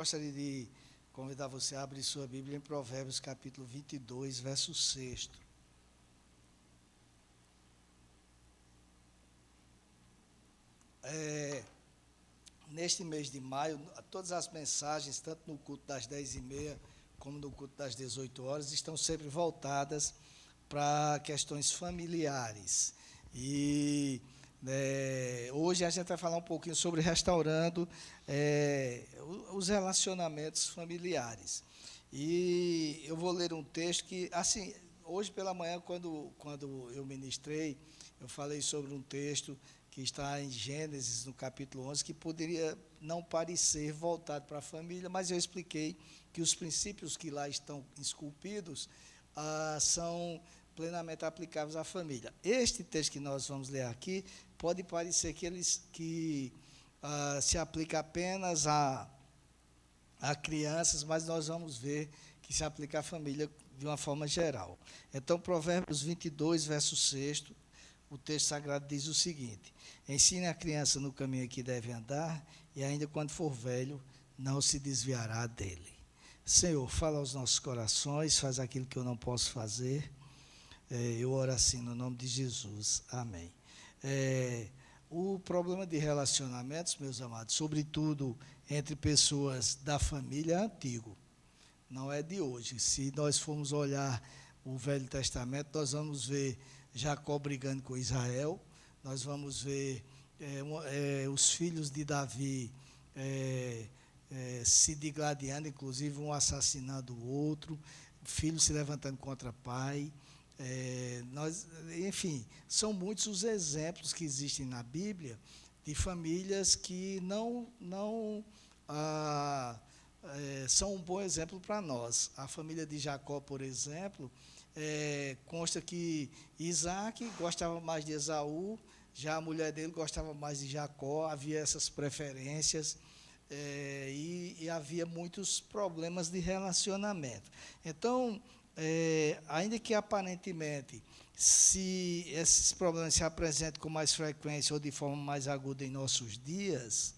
Gostaria de convidar você a abrir sua Bíblia em Provérbios capítulo 22, verso 6. Neste mês de maio, todas as mensagens, tanto no culto das 10h30 como no culto das 18 horas, estão sempre voltadas para questões familiares. E hoje a gente vai falar um pouquinho sobre restaurando os relacionamentos familiares. E eu vou ler um texto que, assim, hoje pela manhã, quando eu ministrei, eu falei sobre um texto que está em Gênesis, no capítulo 11, que poderia não parecer voltado para a família, mas eu expliquei que os princípios que lá estão esculpidos são plenamente aplicáveis à família. Este texto que nós vamos ler aqui pode parecer que se aplica apenas a crianças, mas nós vamos ver que se aplica à família de uma forma geral. Então, Provérbios 22, verso 6, o texto sagrado diz o seguinte: ensine a criança no caminho que deve andar, e ainda quando for velho, não se desviará dele. Senhor, fala aos nossos corações, faz aquilo que eu não posso fazer. Eu oro assim no nome de Jesus. Amém. O problema de relacionamentos, meus amados, sobretudo entre pessoas da família, é antigo. Não é de hoje. Se nós formos olhar o Velho Testamento, nós vamos ver Jacó brigando com Israel, nós vamos ver os filhos de Davi se digladiando, inclusive um assassinando o outro, filho se levantando contra pai. Enfim, são muitos os exemplos que existem na Bíblia de famílias que são um bom exemplo para nós. A família de Jacó, por exemplo, consta que Isaac gostava mais de Esaú, já a mulher dele gostava mais de Jacó, havia essas preferências e havia muitos problemas de relacionamento. Então, ainda que aparentemente, se esses problemas se apresentem com mais frequência ou de forma mais aguda em nossos dias,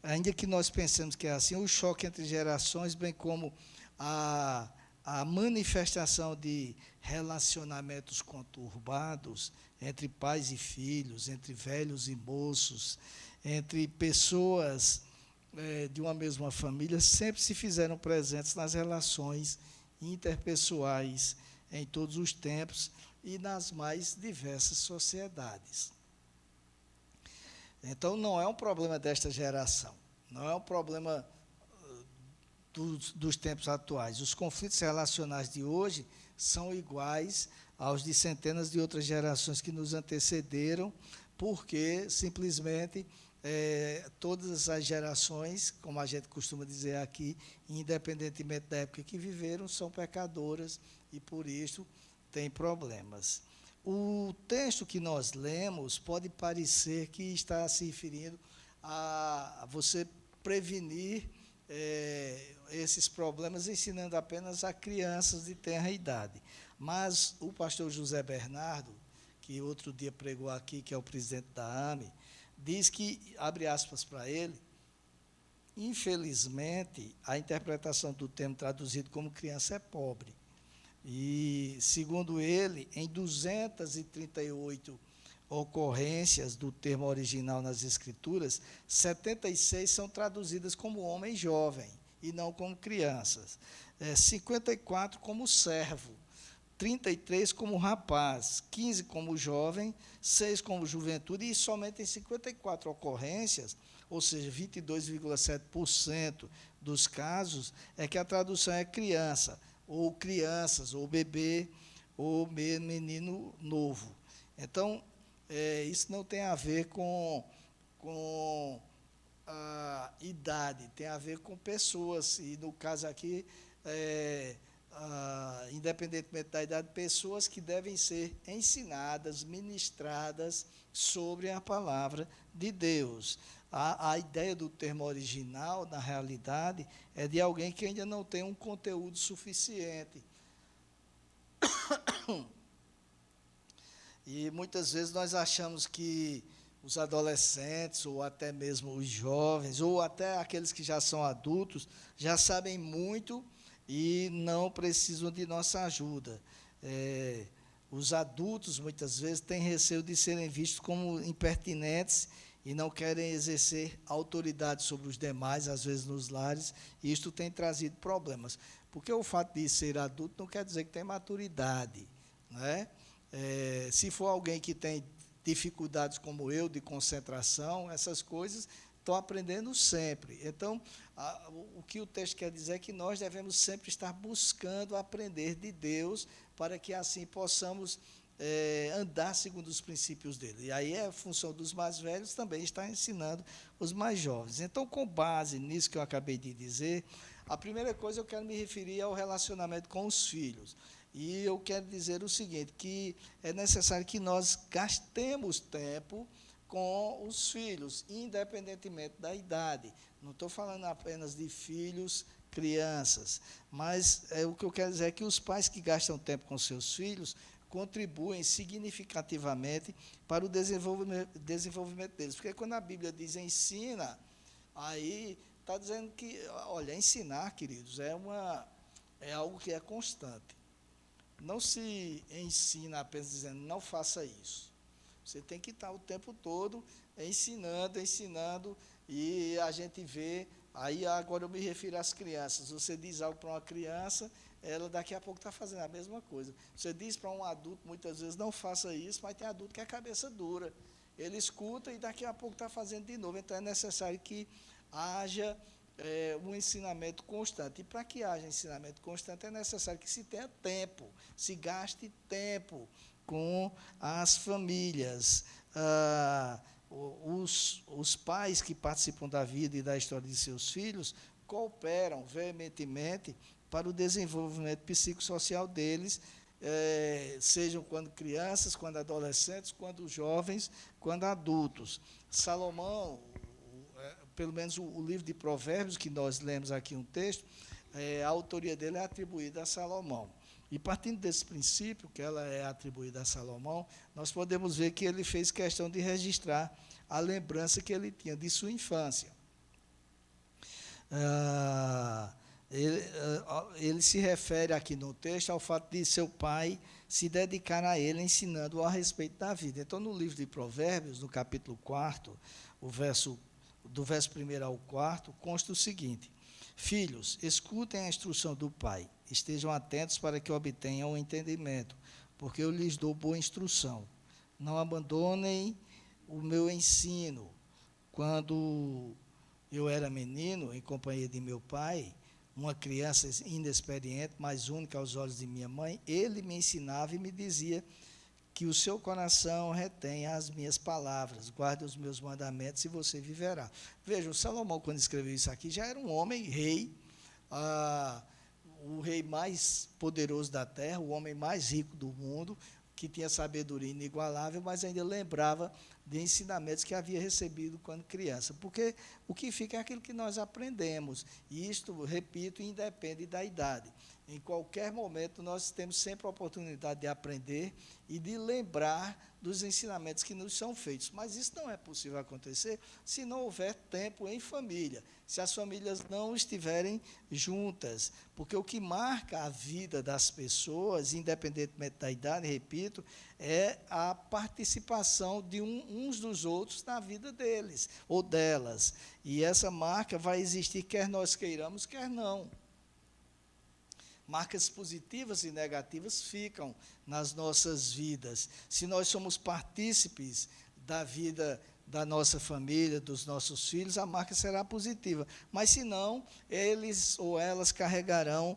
ainda que nós pensemos que é assim, o choque entre gerações, bem como a manifestação de relacionamentos conturbados entre pais e filhos, entre velhos e moços, entre pessoas de uma mesma família, sempre se fizeram presentes nas relações interpessoais em todos os tempos e nas mais diversas sociedades. Então, não é um problema desta geração, não é um problema dos tempos atuais. Os conflitos relacionais de hoje são iguais aos de centenas de outras gerações que nos antecederam, porque simplesmente todas as gerações, como a gente costuma dizer aqui, independentemente da época que viveram, são pecadoras e por isso têm problemas. O texto que nós lemos pode parecer que está se referindo a você prevenir esses problemas, ensinando apenas a crianças de tenra idade. Mas o pastor José Bernardo, que outro dia pregou aqui, que é o presidente da AME, diz que, abre aspas para ele, infelizmente, a interpretação do termo traduzido como criança é pobre. E, segundo ele, em 238 ocorrências do termo original nas Escrituras, 76 são traduzidas como homem jovem e não como crianças. 54 como servo, 33 como rapaz, 15 como jovem, 6 como juventude, e somente em 54 ocorrências, ou seja, 22,7% dos casos, é que a tradução é criança, ou crianças, ou bebê, ou menino novo. Então, isso não tem a ver com a idade, tem a ver com pessoas, e no caso aqui, independentemente da idade, pessoas que devem ser ensinadas, ministradas sobre a palavra de Deus. A ideia do termo original, na realidade, é de alguém que ainda não tem um conteúdo suficiente. E muitas vezes nós achamos que os adolescentes, ou até mesmo os jovens, ou até aqueles que já são adultos, já sabem muito e não precisam de nossa ajuda. Os adultos, muitas vezes, têm receio de serem vistos como impertinentes e não querem exercer autoridade sobre os demais, às vezes nos lares, e isto tem trazido problemas. Porque o fato de ser adulto não quer dizer que tem maturidade, né? Se for alguém que tem dificuldades como eu, de concentração, essas coisas, estão aprendendo sempre. Então, o que o texto quer dizer é que nós devemos sempre estar buscando aprender de Deus, para que assim possamos andar segundo os princípios dele. E aí é função dos mais velhos também estar ensinando os mais jovens. Então, com base nisso que eu acabei de dizer, a primeira coisa eu quero me referir ao relacionamento com os filhos. E eu quero dizer o seguinte, que é necessário que nós gastemos tempo com os filhos, independentemente da idade. Não estou falando apenas de filhos, crianças, mas o que eu quero dizer é que os pais que gastam tempo com seus filhos contribuem significativamente para o desenvolvimento deles. Porque quando a Bíblia diz ensina, aí está dizendo que, olha, ensinar, queridos, é algo que é constante. Não se ensina apenas dizendo, não faça isso. Você tem que estar o tempo todo ensinando, e a gente vê, aí agora eu me refiro às crianças, você diz algo para uma criança, ela daqui a pouco está fazendo a mesma coisa. Você diz para um adulto, muitas vezes, não faça isso, mas tem adulto que é cabeça dura. Ele escuta e daqui a pouco está fazendo de novo. Então é necessário que haja um ensinamento constante. E para que haja ensinamento constante, é necessário que se tenha tempo, se gaste tempo com as famílias. Os pais que participam da vida e da história de seus filhos cooperam veementemente para o desenvolvimento psicossocial deles, sejam quando crianças, quando adolescentes, quando jovens, quando adultos. Salomão, pelo menos o livro de Provérbios, que nós lemos aqui um texto, a autoria dele é atribuída a Salomão. E partindo desse princípio, que ela é atribuída a Salomão, nós podemos ver que ele fez questão de registrar a lembrança que ele tinha de sua infância. Ele se refere aqui no texto ao fato de seu pai se dedicar a ele, ensinando-o a respeito da vida. Então, no livro de Provérbios, no capítulo 4, do verso 1 ao 4, consta o seguinte: filhos, escutem a instrução do pai, estejam atentos para que obtenham o entendimento, porque eu lhes dou boa instrução. Não abandonem o meu ensino. Quando eu era menino, em companhia de meu pai, uma criança inexperiente, mas única aos olhos de minha mãe, ele me ensinava e me dizia que o seu coração retenha as minhas palavras, guarde os meus mandamentos e você viverá. Veja, o Salomão, quando escreveu isso aqui, já era um homem, rei, o rei mais poderoso da terra, o homem mais rico do mundo, que tinha sabedoria inigualável, mas ainda lembrava de ensinamentos que havia recebido quando criança. Porque o que fica é aquilo que nós aprendemos. E isto, repito, independe da idade. Em qualquer momento, nós temos sempre a oportunidade de aprender e de lembrar dos ensinamentos que nos são feitos. Mas isso não é possível acontecer se não houver tempo em família, se as famílias não estiverem juntas. Porque o que marca a vida das pessoas, independentemente da idade, repito, é a participação de uns dos outros na vida deles ou delas. E essa marca vai existir quer nós queiramos, quer não. Marcas positivas e negativas ficam nas nossas vidas. Se nós somos partícipes da vida da nossa família, dos nossos filhos, a marca será positiva. Mas, se não, eles ou elas carregarão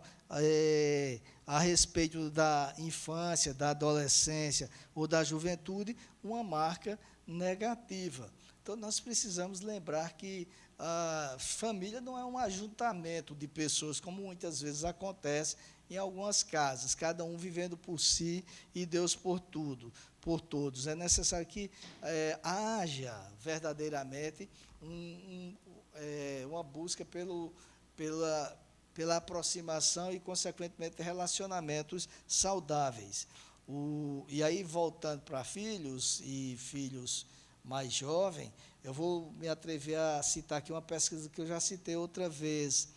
a respeito da infância, da adolescência ou da juventude, uma marca negativa. Então, nós precisamos lembrar que a família não é um ajuntamento de pessoas, como muitas vezes acontece em algumas casas, cada um vivendo por si e Deus por todos. É necessário que haja verdadeiramente uma busca pela aproximação e, consequentemente, relacionamentos saudáveis. E aí, voltando para filhos e filhos mais jovem, eu vou me atrever a citar aqui uma pesquisa que eu já citei outra vez,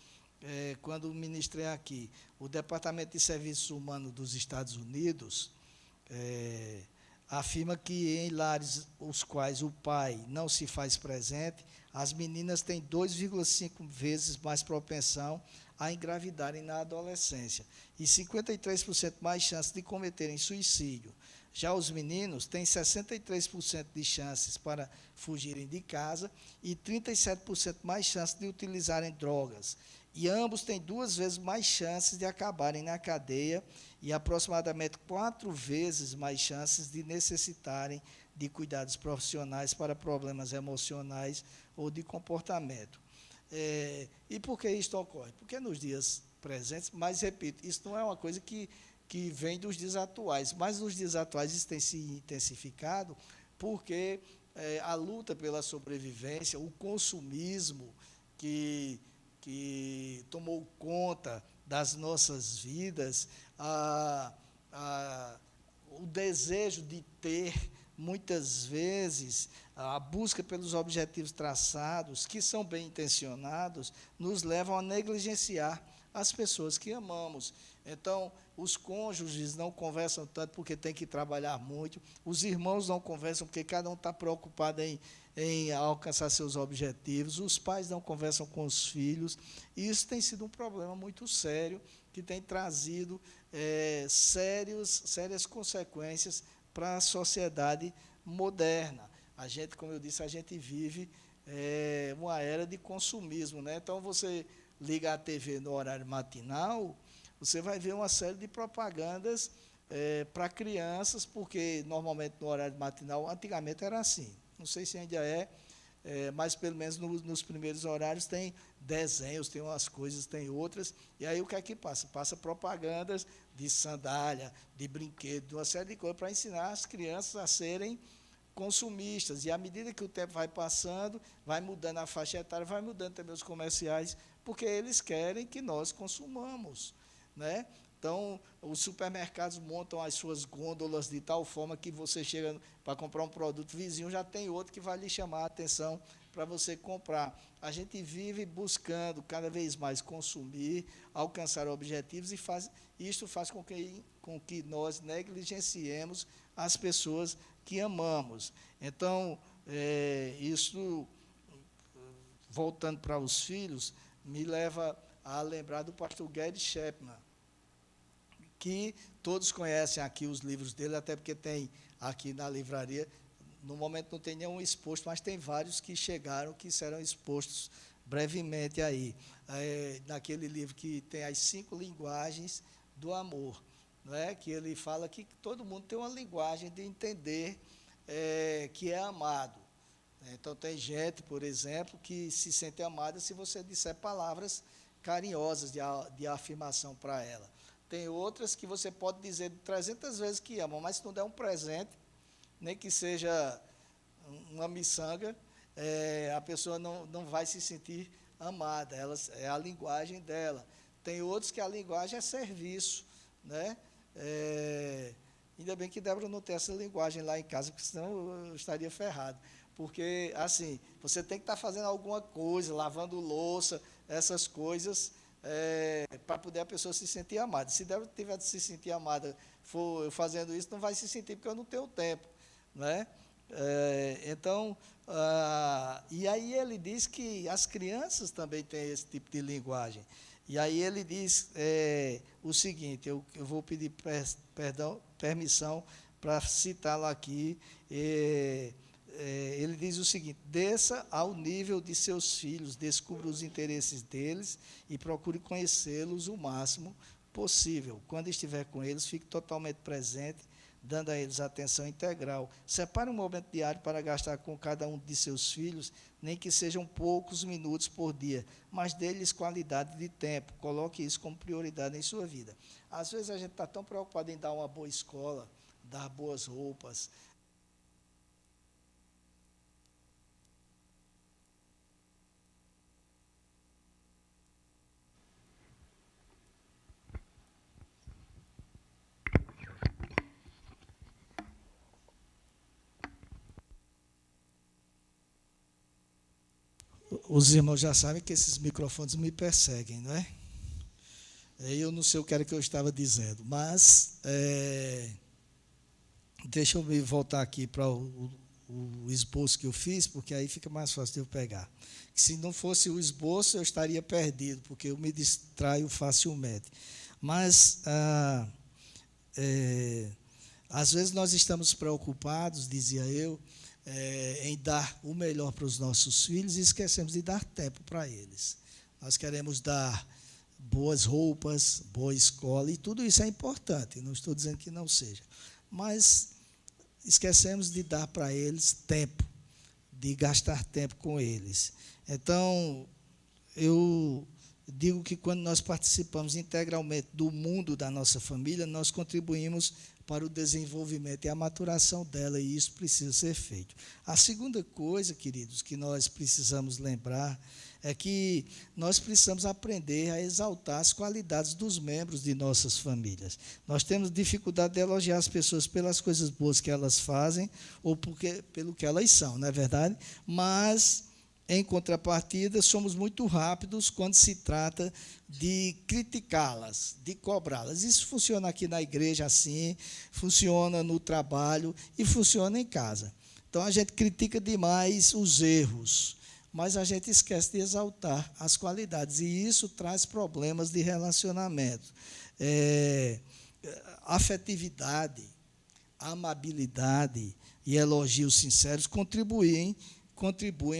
quando ministrei aqui. O Departamento de Serviços Humanos dos Estados Unidos afirma que em lares os quais o pai não se faz presente, as meninas têm 2,5 vezes mais propensão a engravidarem na adolescência e 53% mais chance de cometerem suicídio. Já os meninos têm 63% de chances para fugirem de casa e 37% mais chances de utilizarem drogas. E ambos têm 2 vezes mais chances de acabarem na cadeia e aproximadamente 4 vezes mais chances de necessitarem de cuidados profissionais para problemas emocionais ou de comportamento. E por que isto ocorre? Porque nos dias presentes, mas repito, isso não é uma coisa que vem dos dias atuais, mas os dias atuais isso tem se intensificado porque a luta pela sobrevivência, o consumismo que tomou conta das nossas vidas, o desejo de ter, muitas vezes, a busca pelos objetivos traçados, que são bem intencionados, nos levam a negligenciar as pessoas que amamos. Então, os cônjuges não conversam tanto porque tem que trabalhar muito, os irmãos não conversam porque cada um está preocupado em alcançar seus objetivos, os pais não conversam com os filhos, e isso tem sido um problema muito sério, que tem trazido sérias consequências para a sociedade moderna. A gente, como eu disse, a gente vive uma era de consumismo, né? Então, você liga a TV no horário matinal, você vai ver uma série de propagandas para crianças, porque normalmente no horário matinal, antigamente era assim, não sei se ainda mas pelo menos nos primeiros horários tem desenhos, tem umas coisas, tem outras, e aí o que é que passa? Passa propagandas de sandália, de brinquedo, de uma série de coisas para ensinar as crianças a serem consumistas, e à medida que o tempo vai passando, vai mudando a faixa etária, vai mudando também os comerciais, porque eles querem que nós consumamos, né? Então, os supermercados montam as suas gôndolas de tal forma que você chega para comprar um produto vizinho, já tem outro que vai lhe chamar a atenção para você comprar. A gente vive buscando cada vez mais consumir, alcançar objetivos, e isto faz com que nós negligenciemos as pessoas que amamos. Então, isso, voltando para os filhos, me leva a lembrar do pastor Gary Chapman, que todos conhecem aqui os livros dele, até porque tem aqui na livraria, no momento não tem nenhum exposto, mas tem vários que chegaram, que serão expostos brevemente aí. Naquele livro que tem as 5 linguagens do amor, não é? Que ele fala que todo mundo tem uma linguagem de entender que é amado. Então, tem gente, por exemplo, que se sente amada se você disser palavras carinhosas de afirmação para ela. Tem outras que você pode dizer 300 vezes que ama, mas se não der um presente, nem que seja uma miçanga, a pessoa não vai se sentir amada, é a linguagem dela. Tem outros que a linguagem é serviço, né? Ainda bem que Débora não tem essa linguagem lá em casa, porque senão eu estaria ferrado. Porque, assim, você tem que estar fazendo alguma coisa, lavando louça, essas coisas, para poder a pessoa se sentir amada. Se Débora tiver de se sentir amada for fazendo isso, não vai se sentir, porque eu não tenho tempo, né? Então, e aí ele diz que as crianças também têm esse tipo de linguagem. E aí ele diz o seguinte, eu vou pedir permissão para citá-lo aqui. Ele diz o seguinte: desça ao nível de seus filhos, descubra os interesses deles e procure conhecê-los o máximo possível. Quando estiver com eles, fique totalmente presente, dando a eles atenção integral. Separe um momento diário para gastar com cada um de seus filhos, nem que sejam poucos minutos por dia, mas dê-lhes qualidade de tempo. Coloque isso como prioridade em sua vida. Às vezes a gente está tão preocupado em dar uma boa escola, dar boas roupas, Os irmãos já sabem que esses microfones me perseguem, não é? Eu não sei o que era que eu estava dizendo, mas deixa eu me voltar aqui para o esboço que eu fiz, porque aí fica mais fácil de eu pegar. Se não fosse o esboço, eu estaria perdido, porque eu me distraio facilmente. Mas, às vezes, nós estamos preocupados, dizia eu, em dar o melhor para os nossos filhos e esquecemos de dar tempo para eles. Nós queremos dar boas roupas, boa escola, e tudo isso é importante, não estou dizendo que não seja. Mas esquecemos de dar para eles tempo, de gastar tempo com eles. Então, eu digo que quando nós participamos integralmente do mundo da nossa família, nós contribuímos para o desenvolvimento e a maturação dela, e isso precisa ser feito. A segunda coisa, queridos, que nós precisamos lembrar é que nós precisamos aprender a exaltar as qualidades dos membros de nossas famílias. Nós temos dificuldade de elogiar as pessoas pelas coisas boas que elas fazem ou pelo que elas são, não é verdade? Mas, em contrapartida, somos muito rápidos quando se trata de criticá-las, de cobrá-las. Isso funciona aqui na igreja assim, funciona no trabalho e funciona em casa. Então, a gente critica demais os erros, mas a gente esquece de exaltar as qualidades, e isso traz problemas de relacionamento. Afetividade, amabilidade e elogios sinceros contribuem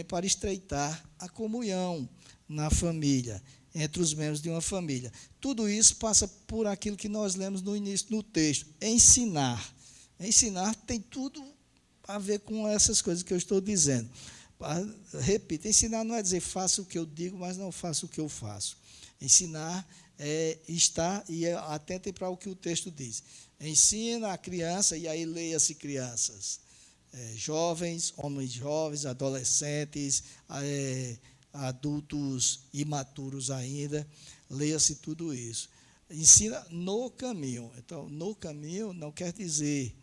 para estreitar a comunhão na família, entre os membros de uma família. Tudo isso passa por aquilo que nós lemos no início do texto, ensinar. Ensinar tem tudo a ver com essas coisas que eu estou dizendo. Repito, ensinar não é dizer faça o que eu digo, mas não faça o que eu faço. Ensinar é estar e atentem para o que o texto diz. Ensina a criança, e aí leia-se crianças. Jovens, homens jovens, adolescentes, adultos imaturos ainda, leia-se tudo isso. Ensina no caminho. Então, no caminho não quer dizer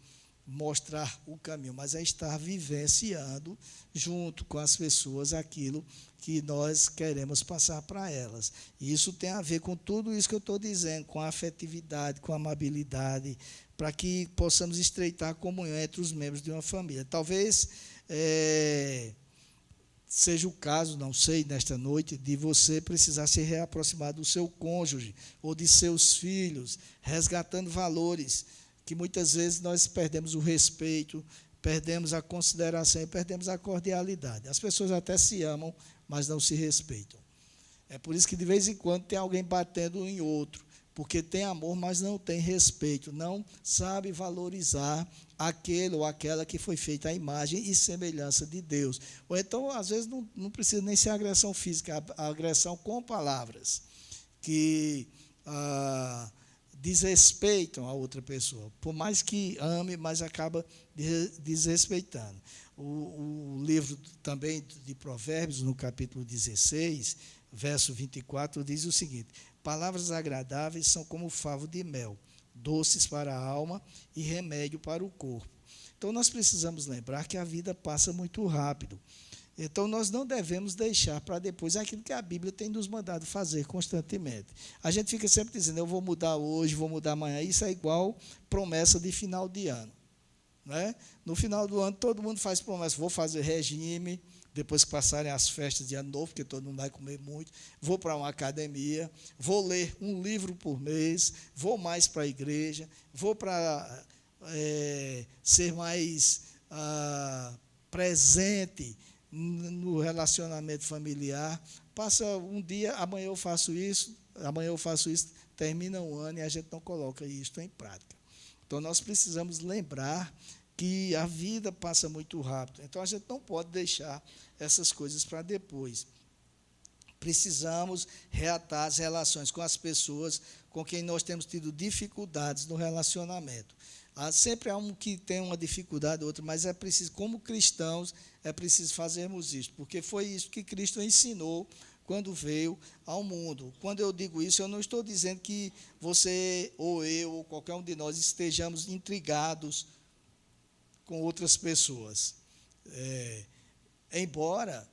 mostrar o caminho, mas é estar vivenciando junto com as pessoas aquilo que nós queremos passar para elas. E isso tem a ver com tudo isso que eu estou dizendo, com a afetividade, com a amabilidade, para que possamos estreitar a comunhão entre os membros de uma família. Talvez seja o caso, não sei, nesta noite, de você precisar se reaproximar do seu cônjuge ou de seus filhos, resgatando valores que muitas vezes nós perdemos o respeito, perdemos a consideração e perdemos a cordialidade. As pessoas até se amam, mas não se respeitam. É por isso que, de vez em quando, tem alguém batendo em outro, porque tem amor, mas não tem respeito, não sabe valorizar aquele ou aquela que foi feita à imagem e semelhança de Deus. Ou então, às vezes, não precisa nem ser agressão física, a agressão com palavras, que desrespeitam a outra pessoa. Por mais que ame, mas acaba desrespeitando. O livro também de Provérbios, no capítulo 16, verso 24, diz o seguinte: palavras agradáveis são como favo de mel, doces para a alma e remédio para o corpo. Então, nós precisamos lembrar que a vida passa muito rápido. Então, nós não devemos deixar para depois aquilo que a Bíblia tem nos mandado fazer constantemente. A gente fica sempre dizendo, eu vou mudar hoje, vou mudar amanhã. Isso é igual promessa de final de ano. Né? No final do ano, todo mundo faz promessa, vou fazer regime, depois que passarem as festas de ano novo, porque todo mundo vai comer muito, vou para uma academia, vou ler um livro por mês, vou mais para a igreja, vou para ser mais presente no relacionamento familiar. Passa um dia, amanhã eu faço isso, termina um ano e a gente não coloca isto em prática. Então, nós precisamos lembrar que a vida passa muito rápido. Então, a gente não pode deixar essas coisas para depois. Precisamos reatar as relações com as pessoas com quem nós temos tido dificuldades no relacionamento. Sempre há um que tem uma dificuldade, outro, mas é preciso, como cristãos, é preciso fazermos isso, porque foi isso que Cristo ensinou quando veio ao mundo. Quando eu digo isso, eu não estou dizendo que você, ou eu, ou qualquer um de nós estejamos intrigados com outras pessoas. Embora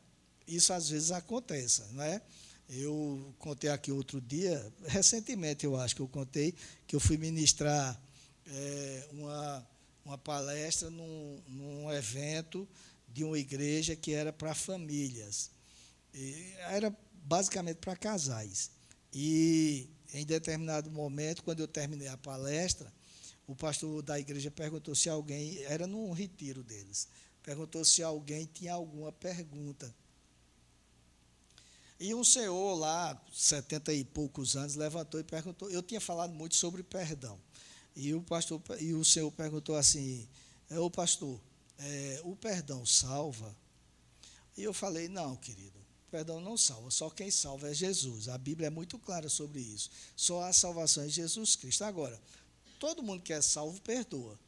isso às vezes acontece, não é? Eu contei aqui outro dia, recentemente eu acho que eu contei, que eu fui ministrar uma palestra num evento de uma igreja que era para famílias. E era basicamente para casais. E em determinado momento, quando eu terminei a palestra, o pastor da igreja perguntou se alguém, era num retiro deles, perguntou se alguém tinha alguma pergunta. E um senhor lá, 70 e poucos anos, levantou e perguntou. Eu tinha falado muito sobre perdão. E o senhor perguntou assim: ô pastor, o perdão salva? E eu falei: não, querido, o perdão não salva, só quem salva é Jesus. A Bíblia é muito clara sobre isso. Só há salvação em Jesus Cristo. Agora, todo mundo que é salvo perdoa.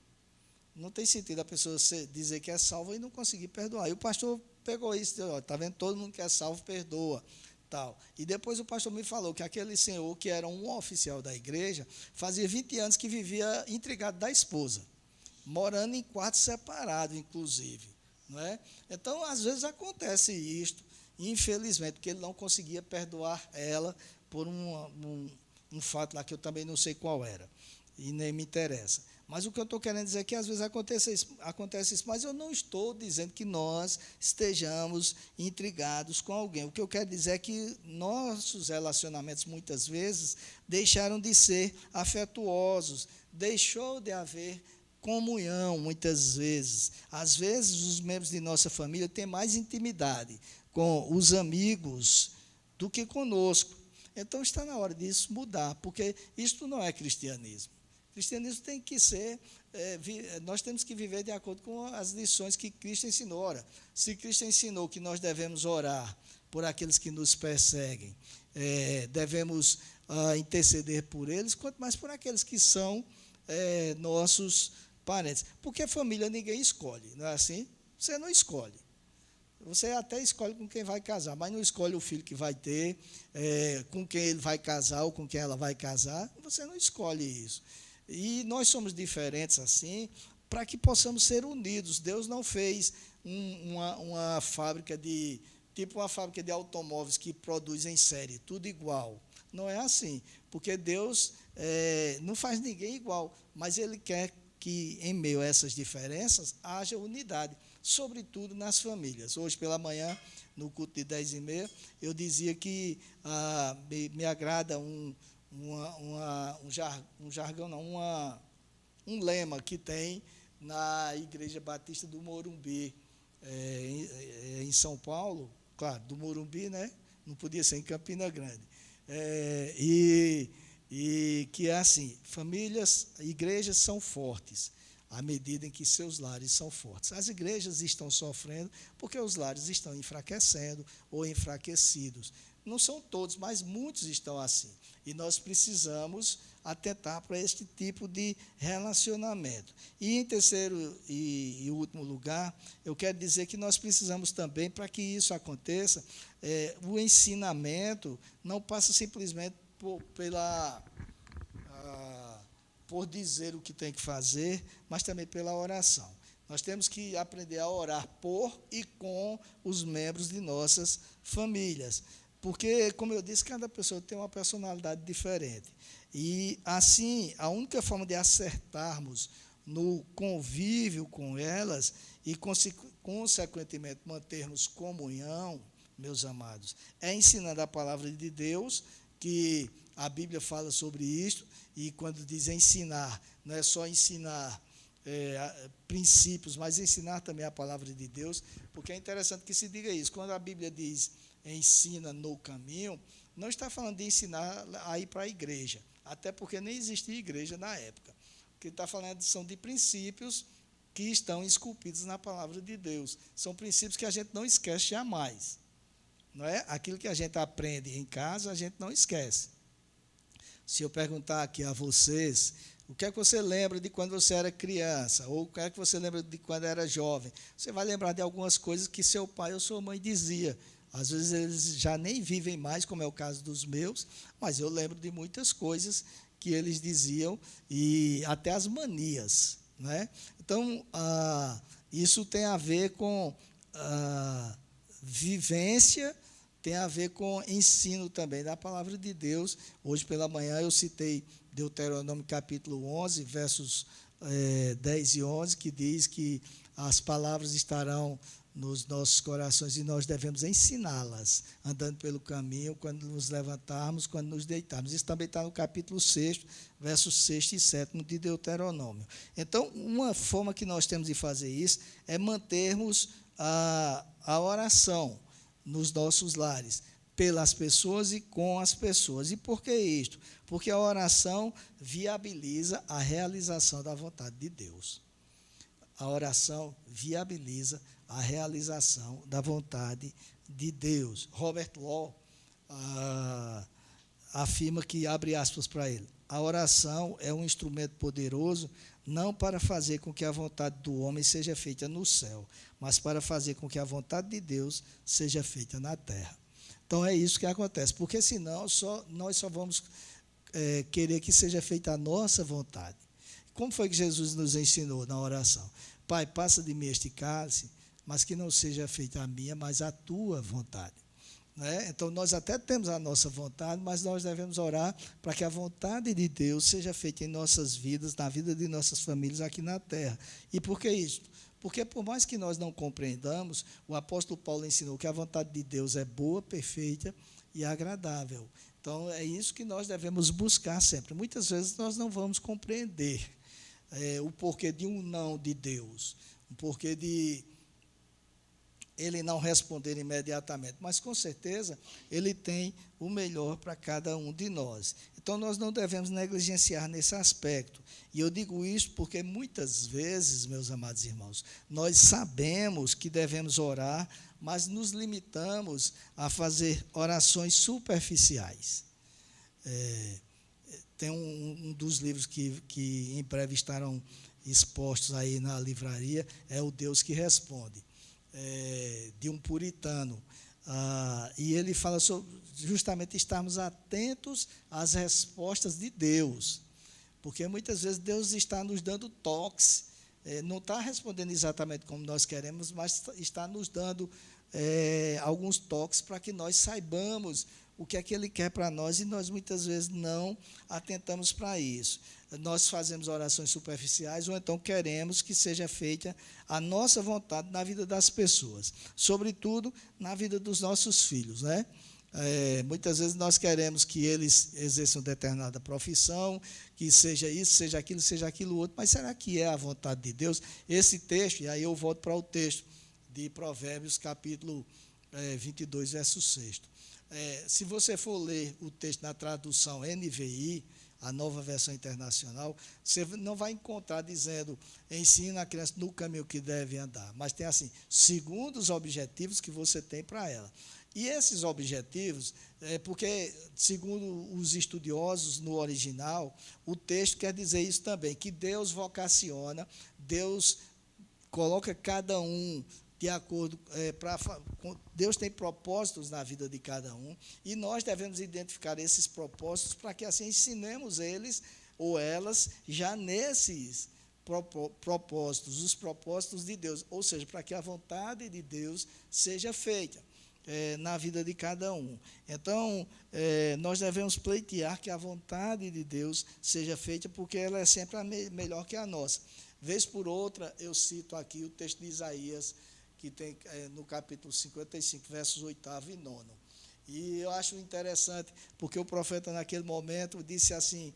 Não tem sentido a pessoa dizer que é salva e não conseguir perdoar. E o pastor pegou isso, está vendo? Todo mundo que é salvo perdoa. Tal. E depois o pastor me falou que aquele senhor, que era um oficial da igreja, fazia 20 anos que vivia intrigado da esposa, morando em quartos separados, inclusive. Não é? Então, às vezes acontece isto, infelizmente, porque ele não conseguia perdoar ela por um fato lá que eu também não sei qual era, e nem me interessa. Mas o que eu estou querendo dizer é que às vezes acontece isso, mas eu não estou dizendo que nós estejamos intrigados com alguém. O que eu quero dizer é que nossos relacionamentos, muitas vezes, deixaram de ser afetuosos, deixou de haver comunhão, muitas vezes. Às vezes, os membros de nossa família têm mais intimidade com os amigos do que conosco. Então, está na hora disso mudar, porque isto não é cristianismo. Cristianismo tem que ser, nós temos que viver de acordo com as lições que Cristo ensinou. Ora, se Cristo ensinou que nós devemos orar por aqueles que nos perseguem, devemos interceder por eles, quanto mais por aqueles que são nossos parentes. Porque família ninguém escolhe, não é assim? Você não escolhe. Você até escolhe com quem vai casar, mas não escolhe o filho que vai ter, com quem ele vai casar ou com quem ela vai casar. Você não escolhe isso. E nós somos diferentes assim, para que possamos ser unidos. Deus não fez uma fábrica tipo uma fábrica de automóveis que produz em série, tudo igual. Não é assim, porque Deus não faz ninguém igual, mas Ele quer que, em meio a essas diferenças, haja unidade, sobretudo nas famílias. Hoje pela manhã, no culto de 10h30, eu dizia que me agrada um jargão, não, um lema que tem na Igreja Batista do Morumbi, em São Paulo, claro, do Morumbi, né? Não podia ser em Campina Grande. E que é assim: igrejas são fortes à medida em que seus lares são fortes. As igrejas estão sofrendo porque os lares estão enfraquecendo ou enfraquecidos. Não são todos, mas muitos estão assim. E nós precisamos atentar para este tipo de relacionamento. E em terceiro e último lugar, eu quero dizer que nós precisamos também, para que isso aconteça, o ensinamento não passa simplesmente por dizer o que tem que fazer, mas também pela oração. Nós temos que aprender a orar por e com os membros de nossas famílias. Porque, como eu disse, cada pessoa tem uma personalidade diferente. E, assim, a única forma de acertarmos no convívio com elas e, consequentemente, mantermos comunhão, meus amados, é ensinando a palavra de Deus, que a Bíblia fala sobre isso, e quando diz ensinar, não é só ensinar princípios, mas ensinar também a palavra de Deus, porque é interessante que se diga isso. Quando a Bíblia diz ensina no caminho, não está falando de ensinar a ir para a igreja, até porque nem existia igreja na época. O que está falando são de princípios que estão esculpidos na palavra de Deus. São princípios que a gente não esquece jamais. Não é? Aquilo que a gente aprende em casa, a gente não esquece. Se eu perguntar aqui a vocês, o que é que você lembra de quando você era criança? Ou o que é que você lembra de quando era jovem? Você vai lembrar de algumas coisas que seu pai ou sua mãe dizia. Às vezes eles já nem vivem mais, como é o caso dos meus, mas eu lembro de muitas coisas que eles diziam, e até as manias. Né? Então, isso tem a ver com vivência tem a ver com ensino também da palavra de Deus. Hoje pela manhã eu citei Deuteronômio capítulo 11, versos 10 e 11, que diz que as palavras estarão nos nossos corações e nós devemos ensiná-las, andando pelo caminho, quando nos levantarmos, quando nos deitarmos. Isso também está no capítulo 6, versos 6 e 7 de Deuteronômio. Então, uma forma que nós temos de fazer isso é mantermos a oração nos nossos lares, pelas pessoas e com as pessoas. E por que isto? Porque a oração viabiliza a realização da vontade de Deus. A oração viabiliza a realização da vontade de Deus. Robert Law afirma que, abre aspas para ele, a oração é um instrumento poderoso não para fazer com que a vontade do homem seja feita no céu, mas para fazer com que a vontade de Deus seja feita na terra. Então é isso que acontece, porque senão nós só vamos querer que seja feita a nossa vontade. Como foi que Jesus nos ensinou na oração? Pai, passa de mim este cálice, mas que não seja feita a minha, mas a tua vontade. Né? Então, nós até temos a nossa vontade, mas nós devemos orar para que a vontade de Deus seja feita em nossas vidas, na vida de nossas famílias aqui na terra. E por que isso? Porque, por mais que nós não compreendamos, o apóstolo Paulo ensinou que a vontade de Deus é boa, perfeita e agradável. Então, é isso que nós devemos buscar sempre. Muitas vezes nós não vamos compreender o porquê de um não de Deus, o porquê de ele não responder imediatamente, mas com certeza ele tem o melhor para cada um de nós. Então nós não devemos negligenciar nesse aspecto. E eu digo isso porque muitas vezes, meus amados irmãos, nós sabemos que devemos orar, mas nos limitamos a fazer orações superficiais. Tem um dos livros que em breve estarão expostos aí na livraria, é O Deus que Responde, de um puritano. E ele fala sobre justamente estarmos atentos às respostas de Deus, porque muitas vezes Deus está nos dando toques, não está respondendo exatamente como nós queremos, mas está nos dando alguns toques para que nós saibamos o que é que Ele quer para nós, e nós muitas vezes não atentamos para isso. Nós fazemos orações superficiais, ou então queremos que seja feita a nossa vontade na vida das pessoas, sobretudo na vida dos nossos filhos, né? Muitas vezes nós queremos que eles exerçam determinada profissão, que seja isso, seja aquilo outro, mas será que é a vontade de Deus? Esse texto, e aí eu volto para o texto de Provérbios, capítulo 22, verso 6. Se você for ler o texto na tradução NVI, a Nova Versão Internacional, você não vai encontrar dizendo, ensina a criança no caminho que deve andar, mas tem assim, segundo os objetivos que você tem para ela. E esses objetivos, porque, segundo os estudiosos no original, o texto quer dizer isso também, que Deus vocaciona, Deus coloca cada um de acordo, Deus tem propósitos na vida de cada um, e nós devemos identificar esses propósitos para que assim ensinemos eles ou elas já nesses propósitos, os propósitos de Deus, ou seja, para que a vontade de Deus seja feita na vida de cada um. Então, nós devemos pleitear que a vontade de Deus seja feita, porque ela é sempre melhor que a nossa. Vez por outra, eu cito aqui o texto de Isaías, que tem no capítulo 55, versos 8º e 9º. E eu acho interessante, porque o profeta naquele momento disse assim,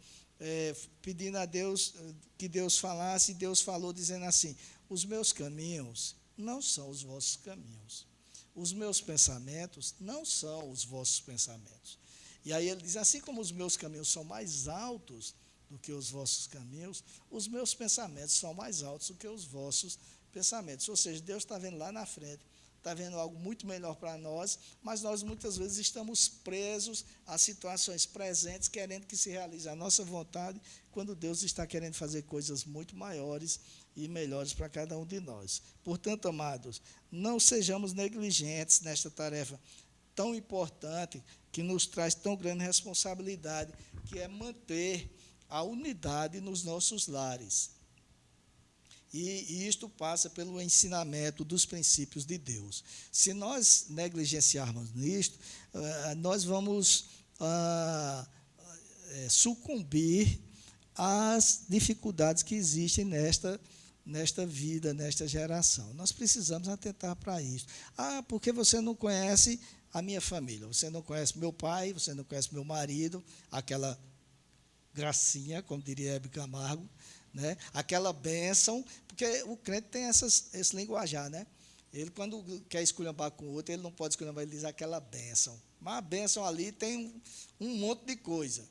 pedindo a Deus que Deus falasse, e Deus falou dizendo assim, os meus caminhos não são os vossos caminhos, os meus pensamentos não são os vossos pensamentos. E aí ele diz, assim como os meus caminhos são mais altos do que os vossos caminhos, os meus pensamentos são mais altos do que os vossos pensamentos. Ou seja, Deus está vendo lá na frente, está vendo algo muito melhor para nós, mas nós muitas vezes estamos presos a situações presentes, querendo que se realize a nossa vontade, quando Deus está querendo fazer coisas muito maiores e melhores para cada um de nós. Portanto, amados, não sejamos negligentes nesta tarefa tão importante, que nos traz tão grande responsabilidade, que é manter a unidade nos nossos lares. E isto passa pelo ensinamento dos princípios de Deus. Se nós negligenciarmos nisto, nós vamos sucumbir às dificuldades que existem nesta vida, nesta geração. Nós precisamos atentar para isso. Porque você não conhece a minha família, você não conhece meu pai, você não conhece meu marido, aquela gracinha, como diria Hebe Camargo, né? Aquela bênção, porque o crente tem esse linguajar, né? Ele, quando quer esculhambar com o outro, ele não pode esculhambar, ele diz aquela bênção. Mas a bênção ali tem um monte de coisa.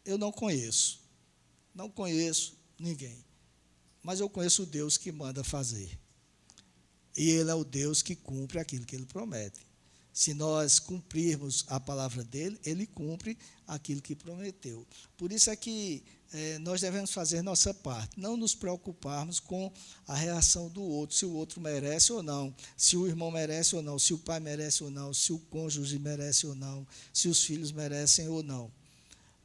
Eu não conheço ninguém, mas eu conheço o Deus que manda fazer. E Ele é o Deus que cumpre aquilo que Ele promete. Se nós cumprirmos a palavra dEle, Ele cumpre aquilo que prometeu. Por isso é que nós devemos fazer nossa parte, não nos preocuparmos com a reação do outro, se o outro merece ou não, se o irmão merece ou não, se o pai merece ou não, se o cônjuge merece ou não, se os filhos merecem ou não.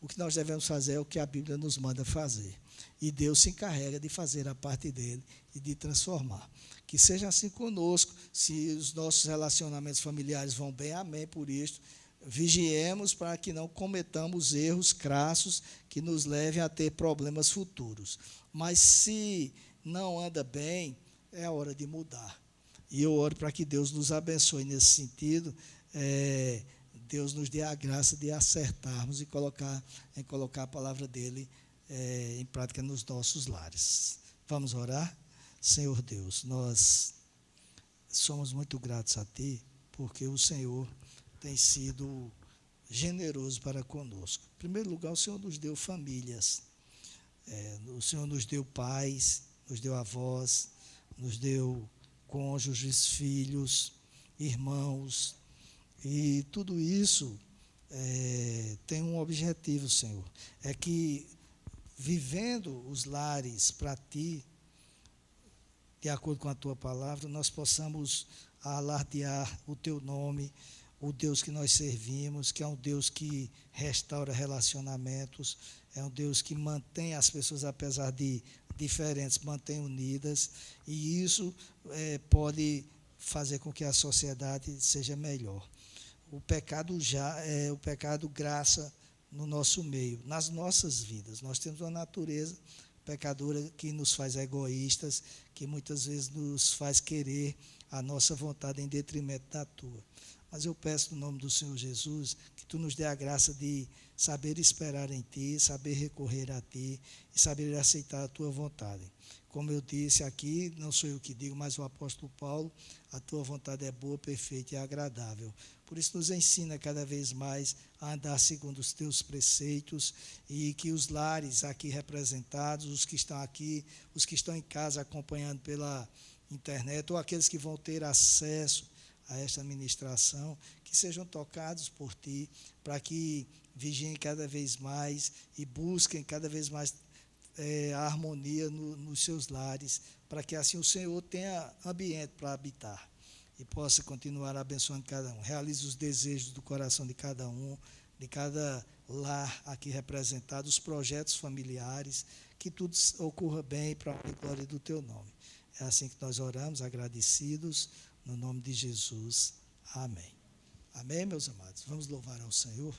O que nós devemos fazer é o que a Bíblia nos manda fazer. E Deus se encarrega de fazer a parte dele e de transformar. Que seja assim conosco, se os nossos relacionamentos familiares vão bem, amém por isto. Vigiemos para que não cometamos erros crassos que nos levem a ter problemas futuros. Mas se não anda bem, é a hora de mudar. E eu oro para que Deus nos abençoe nesse sentido, Deus nos dê a graça de acertarmos e colocar a palavra dele em prática nos nossos lares. Vamos orar? Senhor Deus, nós somos muito gratos a Ti, porque o Senhor tem sido generoso para conosco. Em primeiro lugar, o Senhor nos deu famílias, o Senhor nos deu pais, nos deu avós, nos deu cônjuges, filhos, irmãos, e tudo isso tem um objetivo, Senhor, é que vivendo os lares para Ti, de acordo com a Tua palavra, nós possamos alardear o Teu nome, o Deus que nós servimos, que é um Deus que restaura relacionamentos, é um Deus que mantém as pessoas, apesar de diferentes, mantém unidas, e isso pode fazer com que a sociedade seja melhor. O pecado o pecado graça no nosso meio, nas nossas vidas. Nós temos uma natureza pecadora que nos faz egoístas, que muitas vezes nos faz querer a nossa vontade em detrimento da Tua. Mas eu peço no nome do Senhor Jesus que Tu nos dê a graça de saber esperar em Ti, saber recorrer a Ti e saber aceitar a Tua vontade. Como eu disse aqui, não sou eu que digo, mas o apóstolo Paulo, a Tua vontade é boa, perfeita e agradável. Por isso nos ensina cada vez mais a andar segundo os Teus preceitos e que os lares aqui representados, os que estão aqui, os que estão em casa acompanhando pela internet ou aqueles que vão ter acesso a esta ministração, que sejam tocados por Ti, para que vigiem cada vez mais e busquem cada vez mais a harmonia nos seus lares, para que assim o Senhor tenha ambiente para habitar e possa continuar abençoando cada um. Realize os desejos do coração de cada um, de cada lar aqui representado, os projetos familiares, que tudo ocorra bem para a glória do Teu nome. É assim que nós oramos, agradecidos, no nome de Jesus. Amém. Amém, meus amados? Vamos louvar ao Senhor.